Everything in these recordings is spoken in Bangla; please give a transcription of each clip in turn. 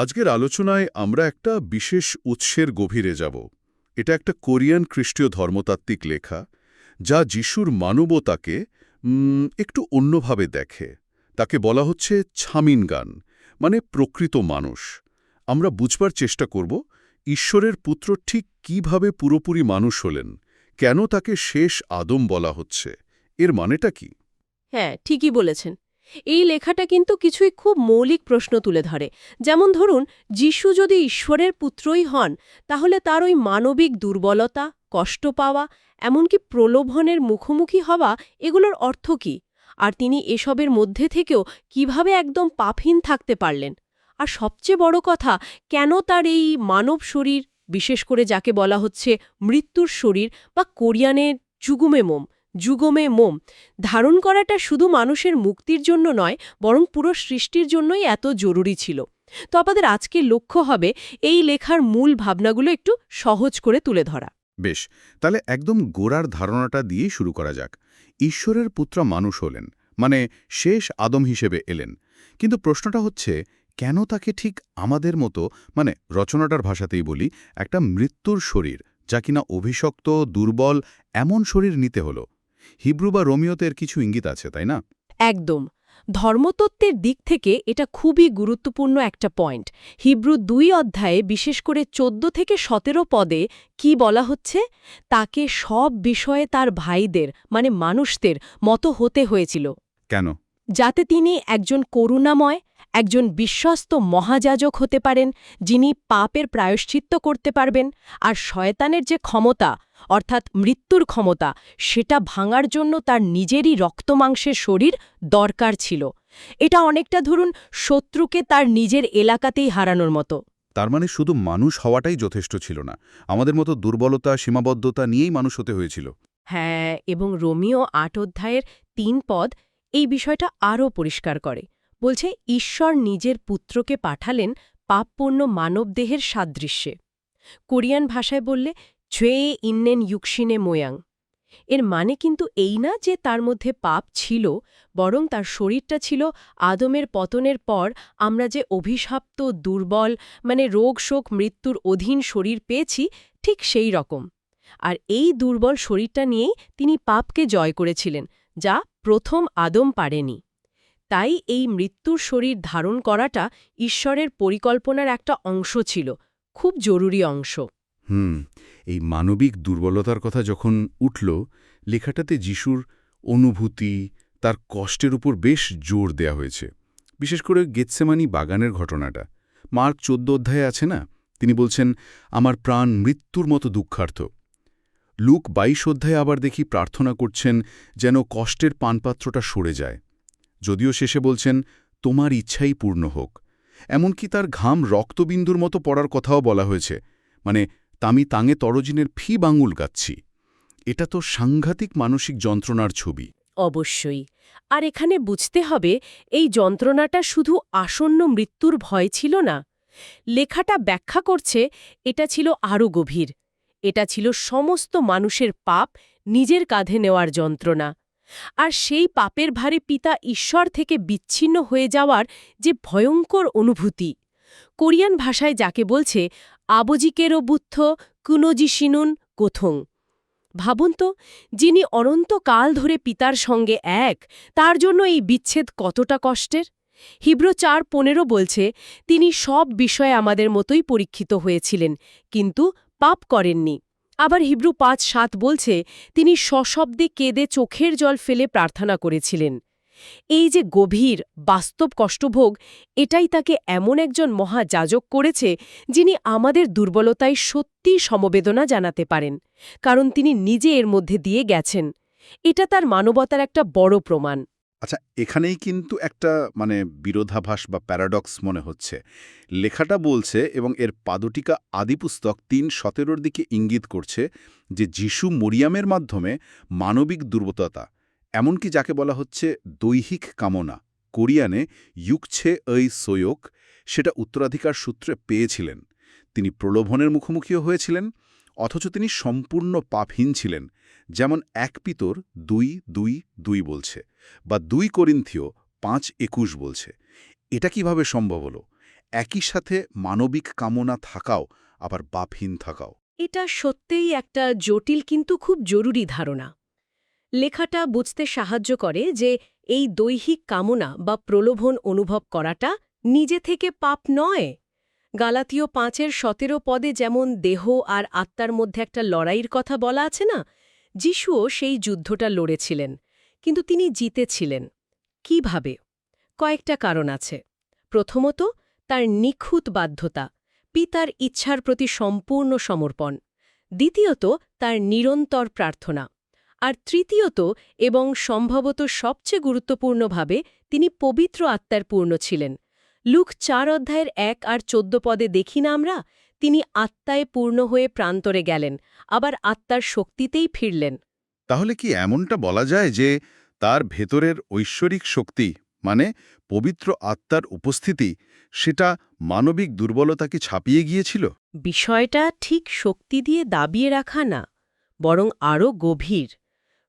আজকের আলোচনায় আমরা একটা বিশেষ উৎসের গভীরে যাব। এটা একটা কোরিয়ান খ্রিস্টীয় ধর্মতাত্ত্বিক লেখা, যা যিশুর মানবতাকে একটু অন্যভাবে দেখে। তাকে বলা হচ্ছে ছামিনগান, মানে প্রকৃত মানুষ। আমরা বুঝবার চেষ্টা করব ঈশ্বরের পুত্র ঠিক কিভাবে পুরোপুরি মানুষ হলেন, কেন তাকে শেষ আদম বলা হচ্ছে, এর মানেটা কি। হ্যাঁ, ঠিকই বলেছেন। এই লেখাটা কিন্তু কিছুই খুব মৌলিক প্রশ্ন তুলে ধরে। যেমন ধরুন, যিশু যদি ঈশ্বরের পুত্রই হন, তাহলে তার ওই মানবিক দুর্বলতা, কষ্ট পাওয়া, এমনকি প্রলোভনের মুখোমুখি হওয়া, এগুলোর অর্থ কী? আর তিনি এসবের মধ্যে থেকেও কিভাবে একদম পাপহীন থাকতে পারলেন? আর সবচেয়ে বড় কথা, কেন তার এই মানব শরীর, বিশেষ করে যাকে বলা হচ্ছে মৃত্যুর শরীর বা কোরিয়ানের যুগমে মোম, ধারণ করাটা শুধু মানুষের মুক্তির জন্য নয়, বরং পুরো সৃষ্টির জন্যই এত জরুরি ছিল। তো আমাদের আজকের লক্ষ্য হবে এই লেখার মূল ভাবনাগুলো একটু সহজ করে তুলে ধরা। বেশ, তাহলে একদম গোড়ার ধারণাটা দিয়েই শুরু করা যাক। ঈশ্বরের পুত্র মানুষ হলেন, মানে শেষ আদম হিসেবে এলেন। কিন্তু প্রশ্নটা হচ্ছে, কেন তাকে ঠিক আমাদের মতো, মানে রচনাটার ভাষাতেই বলি, একটা মৃত্যুর শরীর, যা কিনা অভিশপ্ত, দুর্বল, এমন শরীর নিতে হলো? হিব্রু বা রোমিওতে এর কিছু ইঙ্গিত আছে, তাই না? একদম। ধর্মতত্ত্বের দিক থেকে এটা খুবই গুরুত্বপূর্ণ একটা পয়েন্ট। হিব্রু ২ অধ্যায়ে বিশেষ করে ১৪ থেকে ১৭ পদে কি বলা হচ্ছে? তাকে সব বিষয়ে তার ভাইদের, মানে মানুষদের মতো হতে হয়েছিল, কেন? যাতে তিনি একজন করুণাময়, একজন বিশ্বস্ত মহাযাজক হতে পারেন, যিনি পাপের প্রায়শ্চিত্ত করতে পারবেন, আর শয়তানের যে ক্ষমতা, অর্থাৎ মৃত্যুর ক্ষমতা, সেটা ভাঙার জন্য তার নিজেরই রক্তমাংসের শরীর দরকার ছিল। এটা অনেকটা ধরুন শত্রুকে তার নিজের এলাকাতেই হারানোর মতো। তার মানে শুধু মানুষ হওয়াটাই যথেষ্ট ছিল না, আমাদের মতো দুর্বলতা, সীমাবদ্ধতা নিয়েই মানুষ হতে হয়েছিল। হ্যাঁ, এবং রোমিও ৮ অধ্যায়ের ৩ পদ এই বিষয়টা আরও পরিষ্কার করে। বলছে, ঈশ্বর নিজের পুত্রকে পাঠালেন পাপপূর্ণ মানবদেহের সাদৃশ্যে। কোরিয়ান ভাষায় বললে ছুয়ে ইন্নেন ইউক্সিনে মোয়াং। এর মানে কিন্তু এই না যে তার মধ্যে পাপ ছিল, বরং তার শরীরটা ছিল আদমের পতনের পর আমরা যে অভিশাপ্ত, দুর্বল, মানে রোগ শোক মৃত্যুর অধীন শরীর পেয়েছি, ঠিক সেই রকম। আর এই দুর্বল শরীরটা নিয়েই তিনি পাপকে জয় করেছিলেন, যা প্রথম আদম পারেনি। তাই এই মৃত্যুর শরীর ধারণ করাটা ঈশ্বরের পরিকল্পনার একটা অংশ ছিল, খুব জরুরি অংশ। হুম, এই মানবিক দুর্বলতার কথা যখন উঠল, লেখাটাতে যিশুর অনুভূতি, তার কষ্টের উপর বেশ জোর দেয়া হয়েছে। বিশেষ করে গেতসেমানি বাগানের ঘটনাটা মার্ক ১৪ অধ্যায়ে আছে না? তিনি বলছেন, আমার প্রাণ মৃত্যুর মতো দুঃখার্থ। লুক ২২ অধ্যায়ে আবার দেখি প্রার্থনা করছেন যেন কষ্টের পানপাত্রটা সরে যায়। যদিও শেষে বলছেন, তোমার ইচ্ছাই পূর্ণ হোক। এমনকি তার ঘাম রক্তবিন্দুর মতো পড়ার কথাও বলা হয়েছে, মানে তামি তাঙে তরজিনের ফি বাঙুল গাচ্ছি। এটা তো সাংঘাতিক মানসিক যন্ত্রণার ছবি। অবশ্যই। আর এখানে বুঝতে হবে, এই যন্ত্রণাটা শুধু আসন্ন মৃত্যুর ভয় ছিল না। লেখাটা ব্যাখ্যা করছে এটা ছিল আরও গভীর। এটা ছিল সমস্ত মানুষের পাপ নিজের কাঁধে নেওয়ার যন্ত্রণা। আর সেই পাপের ভারে পিতা ঈশ্বর থেকে বিচ্ছিন্ন হয়ে যাওয়ার যে ভয়ঙ্কর অনুভূতি, কোরিয়ান ভাষায় যাকে বলছে আবজিকেরও বুদ্ধ কুনোজি শিনুন কোথং। ভাবুন তো, যিনি অনন্তকাল ধরে পিতার সঙ্গে এক, তার জন্য এই বিচ্ছেদ কতটা কষ্টের। হিব্রু ৪:১৫ বলছে, তিনি সব বিষয়ে আমাদের মতোই পরীক্ষিত হয়েছিলেন, কিন্তু পাপ করেননি। আবার হিব্রু ৫:৭ বলছে, তিনি সশব্দে কেঁদে চোখের জল ফেলে প্রার্থনা করেছিলেন। এই যে গভীর, বাস্তব কষ্টভোগ, এটাই তাকে এমন একজন মহাযাজক করেছে, যিনি আমাদের দুর্বলতায় সত্যিই সমবেদনা জানাতে পারেন, কারণ তিনি নিজে এর মধ্যে দিয়ে গেছেন। এটা তার মানবতার একটা বড় প্রমাণ। আচ্ছা, এখানেই কিন্তু একটা বিরোধাভাস বা প্যারাডক্স মনে হচ্ছে। লেখাটা বলছে, এবং এর পাদটিকা আদিপুস্তক ৩:১৭ দিকে ইঙ্গিত করছে যে যিশু মরিয়ামের মাধ্যমে মানবিক দুর্বলতা, এমনকি যাকে বলা হচ্ছে দৈহিক কামনা, কোরিয়ানে ইউকছে ঐ সোয়োক, সেটা উত্তরাধিকার সূত্রে পেয়েছিলেন। তিনি প্রলোভনের মুখোমুখিও হয়েছিলেন, অথচ তিনি সম্পূর্ণ পাপহীন ছিলেন, যেমন ১ পিতর ২:২ বলছে, বা ২ করিন্থীয় ৫:২১ বলছে। এটা কিভাবে সম্ভব হলো? একই সাথে মানবিক কামনা থাকাও আবার পাপহীন থাকাও। এটা সত্যিই একটা জটিল কিন্তু খুব জরুরি ধারণা। লেখাটা বুঝতে সাহায্য করে যে এই দৈহিক কামনা বা প্রলোভন অনুভব করাটা নিজে থেকে পাপ নয়। গালাতীয় ৫:১৭ পদে যেমন দেহ আর আত্মার মধ্যে একটা লড়াইয়ের কথা বলা আছে না, যিশুও সেই যুদ্ধটা লড়েছিলেন, কিন্তু তিনি জিতেছিলেন। কিভাবে? কয়েকটা কারণ আছে। প্রথমত, তার নিখুঁত বাধ্যতা, পিতার ইচ্ছার প্রতি সম্পূর্ণ সমর্পণ। দ্বিতীয়ত, তার নিরন্তর প্রার্থনা। আর তৃতীয়ত, এবং সম্ভবত সবচেয়ে গুরুত্বপূর্ণভাবে, তিনি পবিত্র আত্মার পূর্ণ ছিলেন। লুক ৪:১ আর ১৪ পদে দেখি না আমরা, তিনি আত্মায় পূর্ণ হয়ে প্রান্তরে গেলেন, আবার আত্মার শক্তিতেই ফিরলেন। তাহলে কি এমনটা বলা যায় যে তার ভেতরের ঐশ্বরিক শক্তি, মানে পবিত্র আত্মার উপস্থিতি, সেটা মানবিক দুর্বলতাকে ছাপিয়ে গিয়েছিল? বিষয়টা ঠিক শক্তি দিয়ে দাবিয়ে রাখা না, বরং আরও গভীর।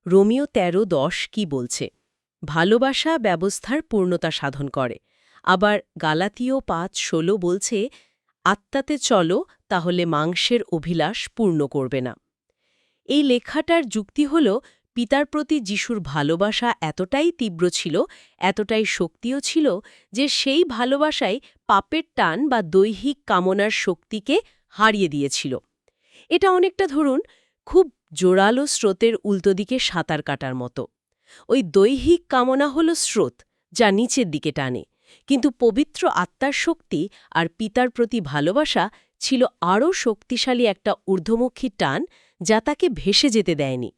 রোমিও ১৩:১০ কি বলছে? ভালোবাসা ব্যবস্থার পূর্ণতা সাধন করে। আবার গালাতীয় ৫:১৬ বলছে, আত্মাতে চলো, তাহলে মাংসের অভিলাষ পূর্ণ করবে না। এই লেখাটার যুক্তি হল, পিতার প্রতি যিশুর ভালোবাসা এতটাই তীব্র ছিল, এতটাই শক্তিও ছিল, যে সেই ভালোবাসাই পাপের টান বা দৈহিক কামনার শক্তিকে হারিয়ে দিয়েছিল। এটা অনেকটা ধরুন খুব জোরালো স্রোতের উল্টো দিকে সাঁতার কাটার মতো। ওই দৈহিক কামনা হল স্রোত, যা নিচের দিকে টানে, কিন্তু পবিত্র আত্মার শক্তি আর পিতার প্রতি ভালোবাসা ছিল আরও শক্তিশালী একটা ঊর্ধ্বমুখী টান, যা তাকে ভেসে যেতে দেয়নি।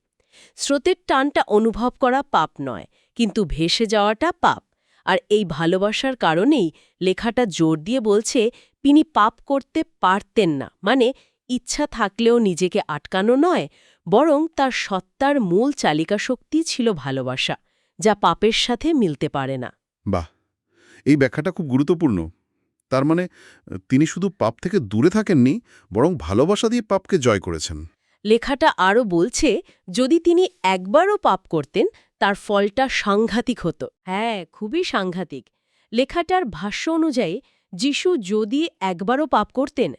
স্রোতের টানটা অনুভব করা পাপ নয়, কিন্তু ভেসে যাওয়াটা পাপ। আর এই ভালোবাসার কারণেই লেখাটা জোর দিয়ে বলছে, তিনি পাপ করতে পারতেন না, মানে ইচ্ছা থাকলেও নিজেকে আটকানো নয়, বরং তার সত্তার মূল চালিকা শক্তি ছিল ভালোবাসা, যা পাপের সাথে মিলতে পারে না। বাহ, এই ব্যাখ্যাটা খুব গুরুত্বপূর্ণ। তার মানে তিনি শুধু পাপ থেকে দূরে থাকেননি, বরং ভালোবাসা দিয়ে পাপকে জয় করেছেন। লেখাটা আরও বলছে, যদি তিনি একবারও পাপ করতেন, তার ফলটা সাংঘাতিক হতো। হ্যাঁ, খুবই সাংঘাতিক। লেখাটার ভাষ্য অনুযায়ী যিশু যদি একবারও পাপ করতেন,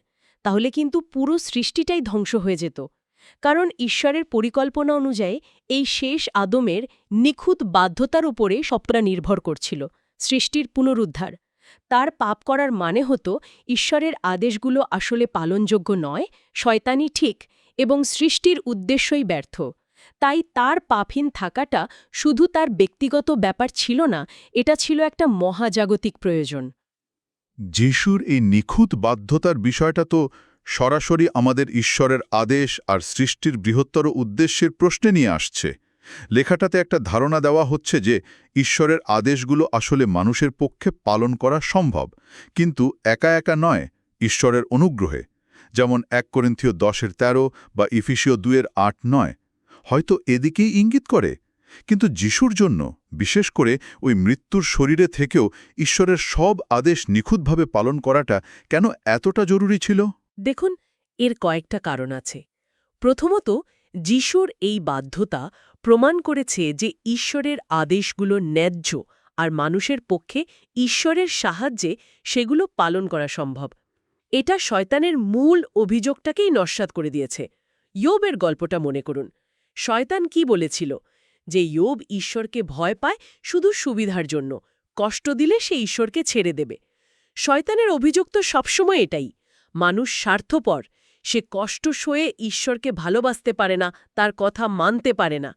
তাহলে কিন্তু পুরো সৃষ্টিটাই ধ্বংস হয়ে যেত। কারণ ঈশ্বরের পরিকল্পনা অনুযায়ী এই শেষ আদমের নিখুঁত বাধ্যতার উপরে সবটা নির্ভর করছিল, সৃষ্টির পুনরুদ্ধার। তার পাপ করার মানে হতো ঈশ্বরের আদেশগুলো আসলে পালনযোগ্য নয়, শয়তানি ঠিক, এবং সৃষ্টির উদ্দেশ্যই ব্যর্থ। তাই তার পাপহীন থাকাটা শুধু তার ব্যক্তিগত ব্যাপার ছিল না, এটা ছিল একটা মহাজাগতিক প্রয়োজন। যিশুর এই নিখুঁত বাধ্যতার বিষয়টা তো সরাসরি আমাদের ঈশ্বরের আদেশ আর সৃষ্টির বৃহত্তর উদ্দেশ্যের প্রশ্নে নিয়ে আসছে। লেখাটাতে একটা ধারণা দেওয়া হচ্ছে যে ঈশ্বরের আদেশগুলো আসলে মানুষের পক্ষে পালন করা সম্ভব, কিন্তু একা একা নয়, ঈশ্বরের অনুগ্রহে। যেমন ১ করিন্থীয় ১০:১৩ বা ইফিসীয় ২:৮-৯ হয়তো এদিকেই ইঙ্গিত করে। কিন্তু যিশুর জন্য, বিশেষ করে ওই মৃত্যুর শরীরে থেকেও ঈশ্বরের সব আদেশ নিখুঁতভাবে পালন করাটা কেন এতটা জরুরি ছিল? দেখুন, এর কয়েকটা কারণ আছে। প্রথমত, যিশুর এই বাধ্যতা প্রমাণ করেছে যে ঈশ্বরের আদেশগুলো ন্যায্য, আর মানুষের পক্ষে ঈশ্বরের সাহায্যে সেগুলো পালন করা সম্ভব। এটা শয়তানের মূল অভিযোগটাকেই নস্যাৎ করে দিয়েছে। ইয়োবের গল্পটা মনে করুন। শয়তান কি বলেছিল? যে ইয়োব ঈশ্বরকে ভয় পায় শুধু সুবিধার জন্য, কষ্ট দিলে সে ঈশ্বরকে ছেড়ে দেবে। শয়তানের অভিযোগ তো সবসময় এটাই, মানুষ স্বার্থপর, সে কষ্ট সয়ে ঈশ্বরকে ভালোবাসতে পারে না, তার কথা মানতে পারে না।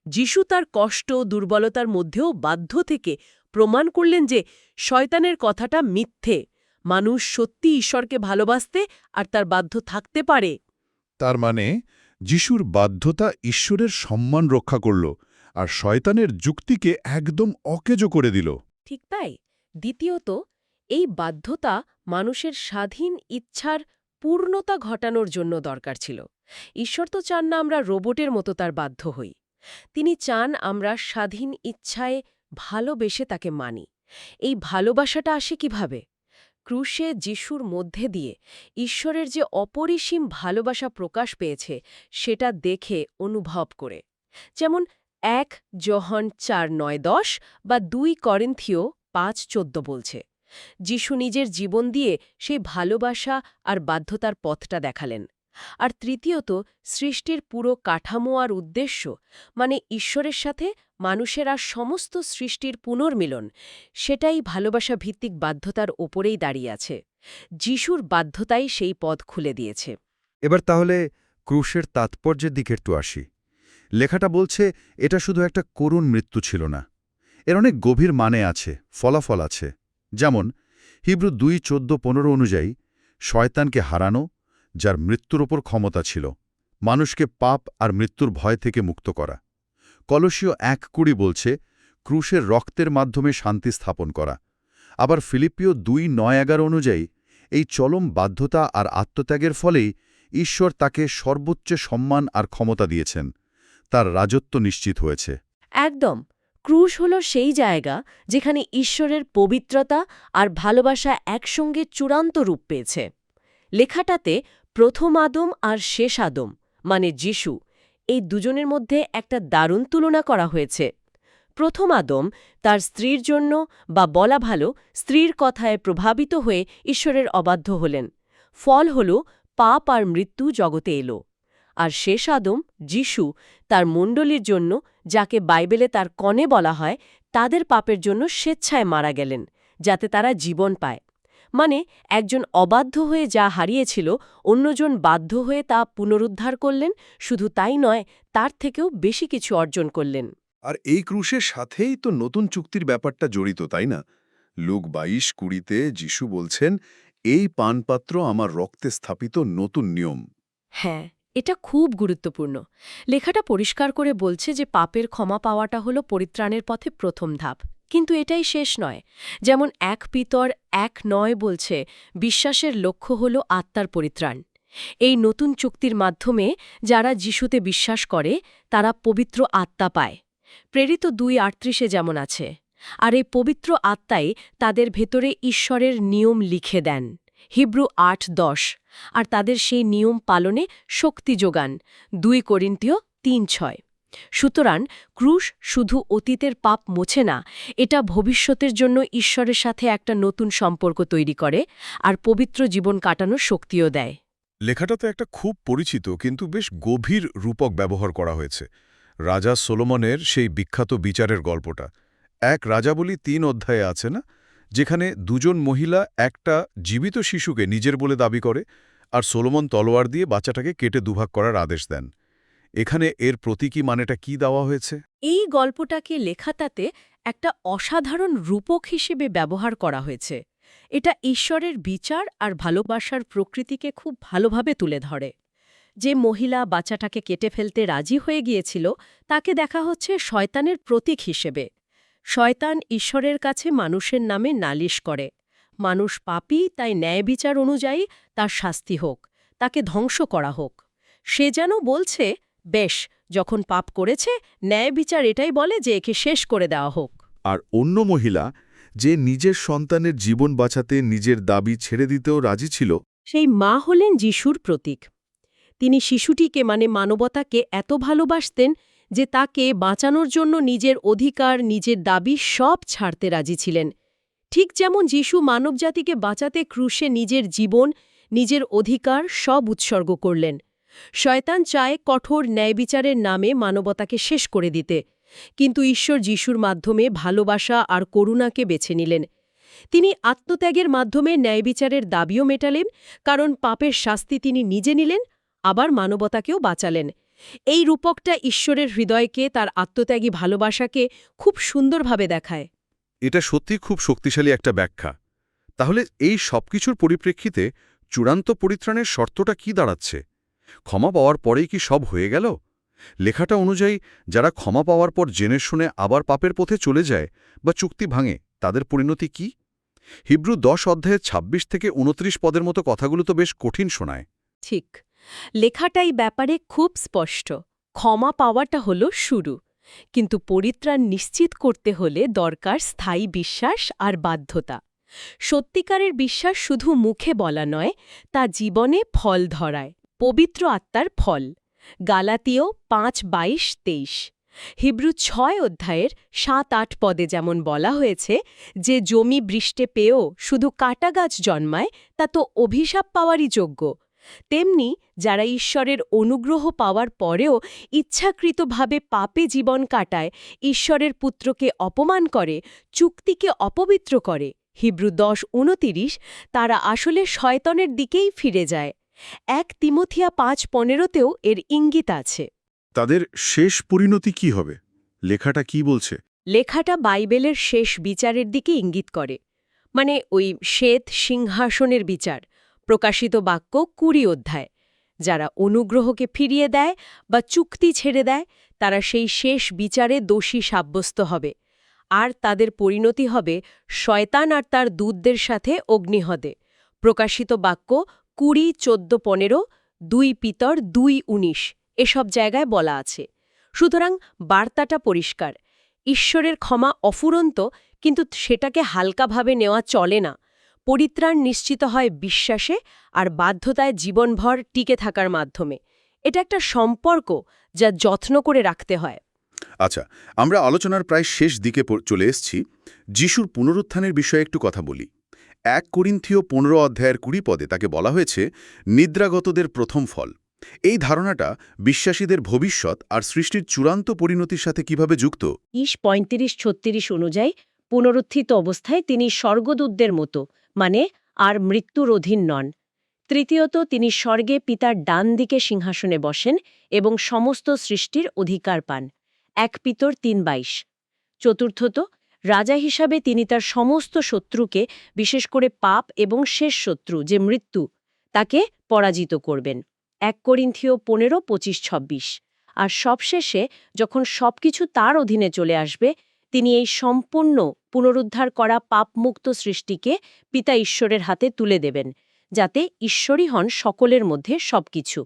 যিশু তার কষ্ট দুর্বলতার মধ্যেও বাধ্য থেকে প্রমাণ করলেন যে শয়তানের কথাটা মিথ্যে, মানুষ সত্যি ঈশ্বরকে ভালোবাসতে আর তার বাধ্য থাকতে পারে। তার মানে যিশুর বাধ্যতা ঈশ্বরের সম্মান রক্ষা করল, আর শয়তানের যুক্তিকে একদম অকেজো করে দিল। ঠিক তাই। দ্বিতীয়ত, এই বাধ্যতা মানুষের স্বাধীন ইচ্ছার পূর্ণতা ঘটানোর জন্য দরকার ছিল। ঈশ্বর তো চান না আমরা রোবটের মতো তার বাধ্য হই। তিনি চান আমরা স্বাধীন ইচ্ছায় ভালোবেসে তাকে মানি। এই ভালোবাসাটা আসে কিভাবে? ক্রুশে যিশুর মধ্যে দিয়ে ঈশ্বরের যে অপরিসীম ভালোবাসা প্রকাশ পেয়েছে সেটা দেখে অনুভব করে। যেমন ১ যোহন ৪:৯-১০ বা ২ করিন্থীয় ৫:১৪ বলছে, যিশু নিজের জীবন দিয়ে সেই ভালোবাসা আর বাধ্যতার পথটা দেখালেন। আর তৃতীয়ত, সৃষ্টির পুরো কাঠামো আর উদ্দেশ্য, মানে ঈশ্বরের সাথে মানুষের আর সমস্ত সৃষ্টির পুনর্মিলন, সেটাই ভালোবাসা ভিত্তিক বাধ্যতার ওপরেই দাঁড়িয়ে আছে। যিশুর বাধ্যতাই সেই পথ খুলে দিয়েছে। এবার তাহলে ক্রুশের তাৎপর্যের দিকে একটু আসি। লেখাটা বলছে এটা শুধু একটা করুণ মৃত্যু ছিল না, এর অনেক গভীর মানে আছে, ফলাফল আছে। যেমন হিব্রু 2:14-15 অনুযায়ী শয়তানকে হারানো, যার মৃত্যুর ওপর ক্ষমতা ছিল, মানুষকে পাপ আর মৃত্যুর ভয় থেকে মুক্ত করা। কলসীয় 1:20 বলছে ক্রুশের রক্তের মাধ্যমে শান্তি স্থাপন করা। আবার ফিলিপিও 2:9-11 অনুযায়ী এই চরম বাধ্যতা আর আত্মত্যাগের ফলেই ঈশ্বর তাকে সর্বোচ্চ সম্মান আর ক্ষমতা দিয়েছেন, তার রাজত্ব নিশ্চিত হয়েছে। একদম। ক্রুশ হল সেই জায়গা যেখানে ঈশ্বরের পবিত্রতা আর ভালোবাসা একসঙ্গে চূড়ান্ত রূপ পেয়েছে। লেখাটাতে প্রথম আদম আর শেষ আদম, মানে যিশু, এই দুজনের মধ্যে একটা দারুণ তুলনা করা হয়েছে। প্রথম আদম তার স্ত্রীর জন্য, বা বলা ভালো, স্ত্রীর কথায় প্রভাবিত হয়ে ঈশ্বরের অবাধ্য হলেন। ফল হল পাপ আর মৃত্যু জগতে এলো। আর শেষ আদম, যিশু, তার মণ্ডলীর জন্য, যাকে বাইবেলে তার কনে বলা হয়, তাদের পাপের জন্য স্বেচ্ছায় মারা গেলেন, যাতে তারা জীবন পায়। মানে একজন অবাধ্য হয়ে যা হারিয়েছিল, অন্যজন বাধ্য হয়ে তা পুনরুদ্ধার করলেন। শুধু তাই নয়, তার থেকেও বেশি কিছু অর্জন করলেন। আর এই ক্রুশের সাথেই তো নতুন চুক্তির ব্যাপারটা জড়িত, তাই না? লুক 22:20-তে যিশু বলছেন, এই পানপাত্র আমার রক্তে স্থাপিত নতুন নিয়ম। হ্যাঁ, এটা খুব গুরুত্বপূর্ণ। লেখাটা পরিষ্কার করে বলছে যে পাপের ক্ষমা পাওয়াটা হলো পরিত্রাণের পথে প্রথম ধাপ। কিন্তু এটাই শেষ নয়। যেমন 1 পিতর 1:9 বলছে, বিশ্বাসের লক্ষ্য হল আত্মার পরিত্রাণ। এই নতুন চুক্তির মাধ্যমে যারা যিশুতে বিশ্বাস করে, তারা পবিত্র আত্মা পায়। প্রেরিত 2:38-এ যেমন আছে। আর এই পবিত্র আত্মাই তাদের ভেতরে ঈশ্বরের নিয়ম লিখে দেন, হিব্রু 8:10, আর তাদের সেই নিয়ম পালনে শক্তি যোগান, 2 করিন্থীয় 3:6। সুতরাং ক্রুশ শুধু অতীতের পাপ মোছে না, এটা ভবিষ্যতের জন্য ঈশ্বরের সাথে একটা নতুন সম্পর্ক তৈরি করে আর পবিত্র জীবন কাটানোর শক্তিও দেয়। লেখাটাতে একটা খুব পরিচিত কিন্তু বেশ গভীর রূপক ব্যবহার করা হয়েছে। রাজা সোলোমনের সেই বিখ্যাত বিচারের গল্পটা 1 রাজাবলী 3 অধ্যায়ে আছে না, যেখানে দুজন মহিলা একটা জীবিত শিশুকে নিজের বলে দাবি করে, আর সোলোমন তলোয়ার দিয়ে বাচ্চাটাকে কেটে দুভাগ করার আদেশ দেন। এখানে এর প্রতীকী মানেটা কি দেওয়া হয়েছে? এই গল্পটাকে লেখাটাতে একটা অসাধারণ রূপক হিসেবে ব্যবহার করা হয়েছে। এটা ঈশ্বরের বিচার আর ভালোবাসার প্রকৃতিকে খুব ভালোভাবে তুলে ধরে। যে মহিলা বাচ্চাটাকে কেটে ফেলতে রাজি হয়ে গিয়েছিল, তাকে দেখা হচ্ছে শয়তানের প্রতীক হিসেবে। শয়তান ঈশ্বরের কাছে মানুষের নামে নালিশ করে। মানুষ পাপী, তাই ন্যায় বিচার অনুযায়ী তার শাস্তি হোক, তাকে ধ্বংস করা হোক। সে যেন বলছে, বেশ, যখন পাপ করেছে, ন্যায় বিচার এটাই বলে যে একে শেষ করে দেওয়া হোক। আর অন্য মহিলা, যে নিজের সন্তানের জীবন বাঁচাতে নিজের দাবি ছেড়ে দিতেও রাজি ছিল, সেই মা হলেন যিশুর প্রতীক। তিনি শিশুটিকে, মানে মানবতাকে, এত ভালোবাসতেন যে তাকে বাঁচানোর জন্য নিজের অধিকার, নিজের দাবি সব ছাড়তে রাজি ছিলেন। ঠিক যেমন যিশু মানবজাতিকে বাঁচাতে ক্রুশে নিজের জীবন, নিজের অধিকার সব উৎসর্গ করলেন। শয়তান চায় কঠোর ন্যায়বিচারের নামে মানবতাকে শেষ করে দিতে, কিন্তু ঈশ্বর যিশুর মাধ্যমে ভালোবাসা আর করুণাকে বেছে নিলেন। তিনি আত্মত্যাগের মাধ্যমে ন্যায়বিচারের দাবিও মেটালেন, কারণ পাপের শাস্তি তিনি নিজে নিলেন, আবার মানবতাকেও বাঁচালেন। এই রূপকটা ঈশ্বরের হৃদয়কে, তার আত্মত্যাগী ভালোবাসাকে খুব সুন্দরভাবে দেখায়। এটা সত্যি খুব শক্তিশালী একটা ব্যাখ্যা। তাহলে এই সবকিছুর পরিপ্রেক্ষিতে চূড়ান্ত পরিত্রাণের শর্তটা কি দাঁড়াচ্ছে? ক্ষমা পাওয়ার পরেই কি সব হয়ে গেল? লেখাটা অনুযায়ী যারা ক্ষমা পাওয়ার পর জেনে শুনে আবার পাপের পথে চলে যায় বা চুক্তি ভাঙে, তাদের পরিণতি কি? হিব্রু 10:26-29 পদের মতো কথাগুলো তো বেশ কঠিন শোনায়। ঠিক, লেখাটাই ব্যাপারে খুব স্পষ্ট। ক্ষমা পাওয়াটা হলো শুরু, কিন্তু পরিত্রাণ নিশ্চিত করতে হলে দরকার স্থায়ী বিশ্বাস আর বাধ্যতা। সত্যিকারের বিশ্বাস শুধু মুখে বলা নয়, তা জীবনে ফল ধরায়, পবিত্র আত্মার ফল। গালাতীয় 5:22-23। হিব্রু ৬ অধ্যায়ের ৭-৮ পদে যেমন বলা হয়েছে যে জমি বৃষ্টে পেয়েও শুধু কাটা গাছ জন্মায় তা তো অভিশাপ পাওয়ারই যোগ্য, তেমনি যারা ঈশ্বরের অনুগ্রহ পাওয়ার পরেও ইচ্ছাকৃতভাবে পাপে জীবন কাটায়, ঈশ্বরের পুত্রকে অপমান করে, চুক্তিকে অপবিত্র করে, হিব্রু 10:29, তারা আসলে শয়তানের দিকেই ফিরে যায়। ১ তিমোথিয়া 5:15তেও এর ইঙ্গিত আছে। তাদের শেষ পরিণতি কি হবে? লেখাটা কি বলছে? লেখাটা বাইবেলের শেষ বিচারের দিকে ইঙ্গিত করে, মানে ওই শ্বেত সিংহাসনের বিচার। প্রকাশিত বাক্য 20 অধ্যায়। যারা অনুগ্রহকে ফিরিয়ে দেয় বা চুক্তি ছেড়ে দেয় তারা সেই শেষ বিচারে দোষী সাব্যস্ত হবে, আর তাদের পরিণতি হবে শয়তান আর তার দূতদের সাথে অগ্নিহদে। প্রকাশিত বাক্য 20, 14, 15, 2 পিতর 2:19 এসব জায়গায় বলা আছে। সুতরাং বার্তাটা পরিষ্কার, ঈশ্বরের ক্ষমা অফুরন্ত, কিন্তু সেটাকে হালকাভাবে নেওয়া চলে না। পরিত্রাণ নিশ্চিত হয় বিশ্বাসে আর বাধ্যতায় জীবনভর টিকে থাকার মাধ্যমে। এটা একটা সম্পর্ক যা যত্ন করে রাখতে হয়। আচ্ছা, আমরা আলোচনার প্রায় শেষ দিকে চলে এসেছি। যিশুর পুনরুত্থানের বিষয়ে একটু কথা বলি। 1 করিন্থীয় 15 অধ্যায়ের 20 পদে তাকে বলা হয়েছে নিদ্রাগতদের প্রথম ফল। এই ধারণাটা বিশ্বাসীদের ভবিষ্যৎ আর সৃষ্টির চূড়ান্ত পরিণতির সাথে কিভাবে যুক্ত? 35-36 অনুযায়ী পুনরুত্থিত অবস্থায় তিনি স্বর্গদূতদের মতো, মানে আর মৃত্যুর অধীন নন। তৃতীয়ত, তিনি স্বর্গে পিতার ডান দিকে সিংহাসনে বসেন এবং সমস্ত সৃষ্টির অধিকার পান। 1 পিতর 3:22। চতুর্থত, রাজা হিসাবে তিনি তার সমস্ত শত্রুকে, বিশেষ করে পাপ এবং শেষ শত্রু যে মৃত্যু, তাকে পরাজিত করবেন। 1 করিন্থীয় 15:25-26। আর সবশেষে যখন সবকিছু তার অধীনে চলে আসবে, তিনি এই সম্পূর্ণ পুনরুদ্ধার করা পাপমুক্ত সৃষ্টিকে পিতা ঈশ্বরের হাতে তুলে দেবেন, যাতে ঈশ্বরই হন সকলের মধ্যে সবকিছু।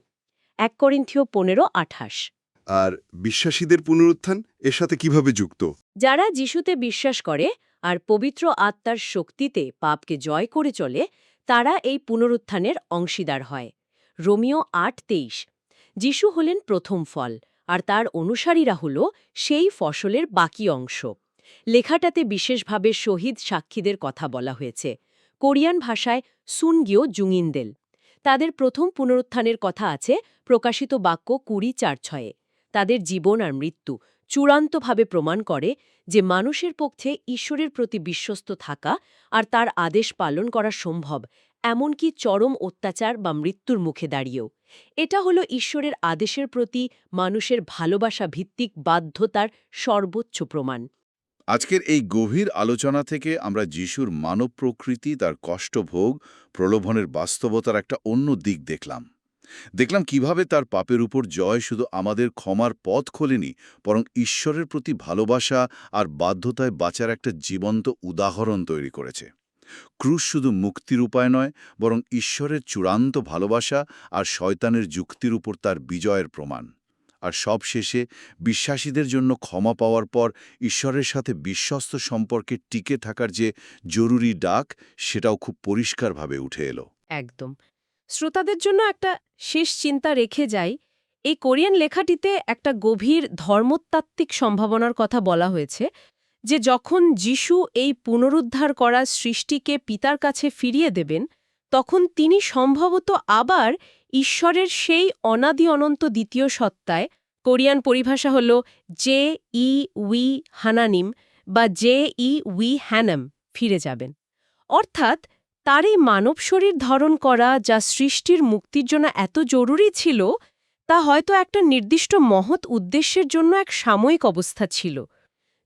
1 করিন্থীয় 15:28। আর বিশ্বাসীদের পুনরুত্থান এর সাথে কিভাবে যুক্ত? যারা যিশুতে বিশ্বাস করে আর পবিত্র আত্মার শক্তিতে পাপকে জয় করে চলে, তারা এই পুনরুত্থানের অংশীদার হয়। রোমিও 8:23। যিশু হলেন প্রথম ফল, আর তার অনুসারীরা হল সেই ফসলের বাকি অংশ। লেখাটাতে বিশেষভাবে শহীদ সাক্ষীদের কথা বলা হয়েছে। কোরিয়ান ভাষায় সুনগিও জুঙিনদেল। তাদের প্রথম পুনরুত্থানের কথা আছে প্রকাশিত বাক্য 20:4-6। তাদের জীবন আর মৃত্যু চূড়ান্তভাবে প্রমাণ করে যে মানুষের পক্ষে ঈশ্বরের প্রতি বিশ্বস্ত থাকা আর তার আদেশ পালন করা সম্ভব, এমনকি চরম অত্যাচার বা মৃত্যুর মুখে দাঁড়িয়েও। এটা হলো ঈশ্বরের আদেশের প্রতি মানুষের ভালোবাসা ভিত্তিক বাধ্যতার সর্বোচ্চ প্রমাণ। আজকের এই গভীর আলোচনা থেকে আমরা যিশুর মানব প্রকৃতি, তার কষ্টভোগ, প্রলোভনের বাস্তবতার একটা অন্য দিক দেখলাম কিভাবে তার পাপের উপর জয় শুধু আমাদের ক্ষমার পথ খোলেনি, বরং ঈশ্বরের প্রতি ভালোবাসা আর বাধ্যতায় বাঁচার একটা জীবন্ত উদাহরণ তৈরি করেছে। ক্রুশ শুধু মুক্তির উপায় নয়, বরং ঈশ্বরের চূড়ান্ত ভালোবাসা আর শয়তানের যুক্তির উপর তার বিজয়ের প্রমাণ। আর সবশেষে বিশ্বাসীদের জন্য ক্ষমা পাওয়ার পর ঈশ্বরের সাথে বিশ্বস্ত সম্পর্কে টিকে থাকার যে জরুরি ডাক, সেটাও খুব পরিষ্কারভাবে উঠে এলো। একদম। শ্রোতাদের জন্য একটা শেষ চিন্তা রেখে যাই। এই কোরিয়ান লেখাটিতে একটা গভীর ধর্মতাত্ত্বিক সম্ভাবনার কথা বলা হয়েছে, যে যখন যিশু এই পুনরুদ্ধার করা সৃষ্টিকে পিতার কাছে ফিরিয়ে দেবেন, তখন তিনি সম্ভবত আবার ঈশ্বরের সেই অনাদি অনন্ত দ্বিতীয় সত্তায়, কোরিয়ান পরিভাষা হল জে ই উই হানানিম বা জে ই উই হ্যানাম, ফিরে যাবেন। অর্থাৎ তার এই মানব শরীর ধারণ করা, যা সৃষ্টির মুক্তির জন্য এত জরুরি ছিল, তা হয়তো একটা নির্দিষ্ট মহৎ উদ্দেশ্যের জন্য এক সাময়িক অবস্থা ছিল।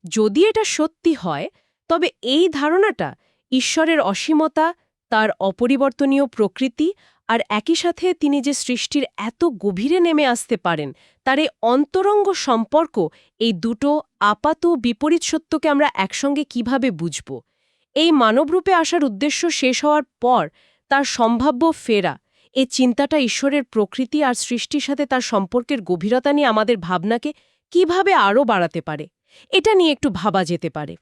যদি এটা সত্যি হয়, তবে এই ধারণাটা ঈশ্বরের অসীমতা, তার অপরিবর্তনীয় প্রকৃতি আর একই সাথে তিনি যে সৃষ্টির এত গভীরে নেমে আসতে পারেন, তার এই অন্তরঙ্গ সম্পর্ক, এই দুটো আপাত বিপরীত সত্যকে আমরা একসঙ্গে কিভাবে বুঝব? এই মানবরূপে আসার উদ্দেশ্য শেষ হওয়ার পর তার সম্ভাব্য ফেরা, এই চিন্তাটা ঈশ্বরের প্রকৃতি আর সৃষ্টির সাথে তার সম্পর্কের গভীরতা নিয়ে আমাদের ভাবনাকে কিভাবে আরও বাড়াতে পারে, এটা নিয়ে একটু ভাবা যেতে পারে।